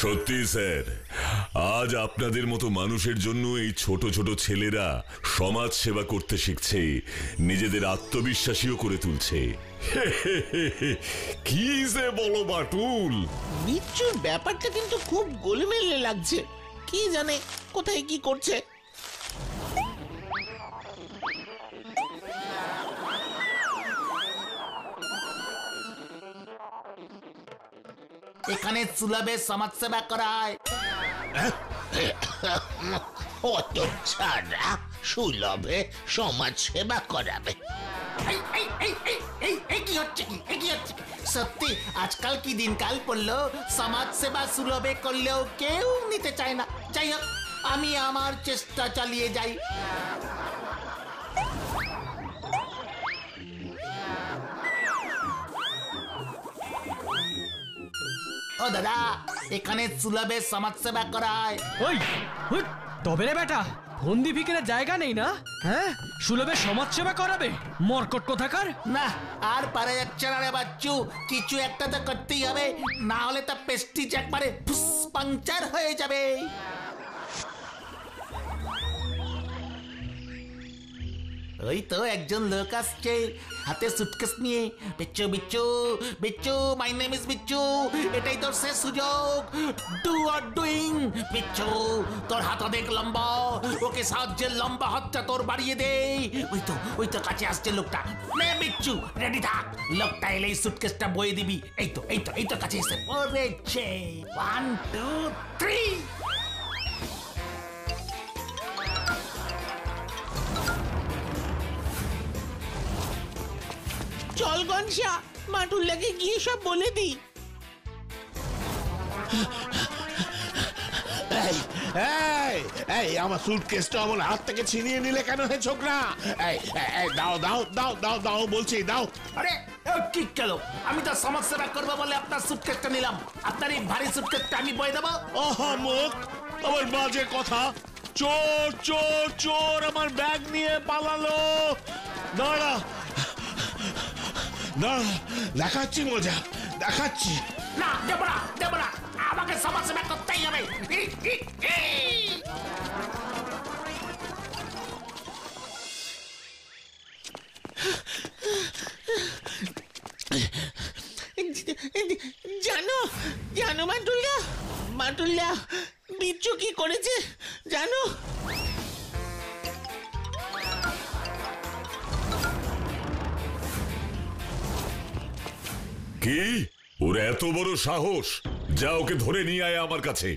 সত্যি স্যার, আজ আপনাদের মতো মানুষের জন্য এই ছোট ছোট ছেলেরা সমাজ সেবা করতে শিখছে, নিজেদের আত্মবিশ্বাসীও করে তুলছে। কি যে বলো বাটুল, বিচ্ছুর ব্যাপারটা কিন্তু খুব গোলমেলে লাগছে। কি জানে কোথায় কি করছে। এখানে সুলভে সমাজ সেবা করায়। অত ছাড়া সুলভে সমাজ সেবা করাবে। কি হচ্ছে কি সত্যি আজকাল কি দিনকাল পড়লো, সমাজ সেবা সুলভে করলেও কেউ নিতে চায় না। যাই হোক, আমি আমার চেষ্টা চালিয়ে যাই। ও দাদা, এখানে সুলভে সমাজ সেবা করায়। ওই তবে রে বেটা, ফন্দি ফিকিরের জায়গা নেই না? হ্যাঁ, সুলভে সমাজ সেবা করাবে মরকট কোথাকার। না, আর পারা যাচ্ছে না রে বাচ্চু, কিছু একটা তো করতেই হবে, না হলে তা পেস্টিজ একবারে পাংচার হয়ে যাবে। ওই তো একজন লোক আসছে, হাতে সুটকেস নিয়ে। বিচ্চু বিচ্চু বিচ্চু, মাই নেম ইজ বিচ্চু, এটাই তোর শেষ সুযোগ। Do or doing. বিচ্চু, তোর হাত অনেক লম্বা, ওকে সাহায্যের লম্বা হাতটা তোর বাড়িয়ে দে। ওই তো কাছে আসছে লোকটা। নে বিচ্চু, রেডি থাক, লোকটা এলেই সুটকেসটা বয়ে দিবি। এই তো কাছে এসে পড়েছে। 1 2 3। চল গনসা, মাটুল্লাকে গিয়ে সব বলে দি। আমার সুটকেসটা আমার হাত থেকে ছিনিয়ে নিলে কেন হে ছোকরা? দাও দাও দাও দাও দাও বলছি, দাও। আরে কি গেল? আমি তো সমাজ সেবা করবো বলে আপনার সুটকেসটা নিলাম, আপনার এই ভারী সুটকেসটা আমি বয়ে দেবো? আহা মুখ, আমার বাজে কথা। চোর চোর চোর আমার ব্যাগ নিয়ে পালালো। দাঁড়া দাঁড়া, দেখাচ্ছি মজা, দেখাচ্ছি। না, দেব না, আমাকে সমাজ সেবা করতেই হবে। জানো মাটুল্লা বিচ্ছু কি করেছে জানো? কি ওর এত বড় সাহস? যা, ওকে ধরে নিয়ে আয় আমার কাছে।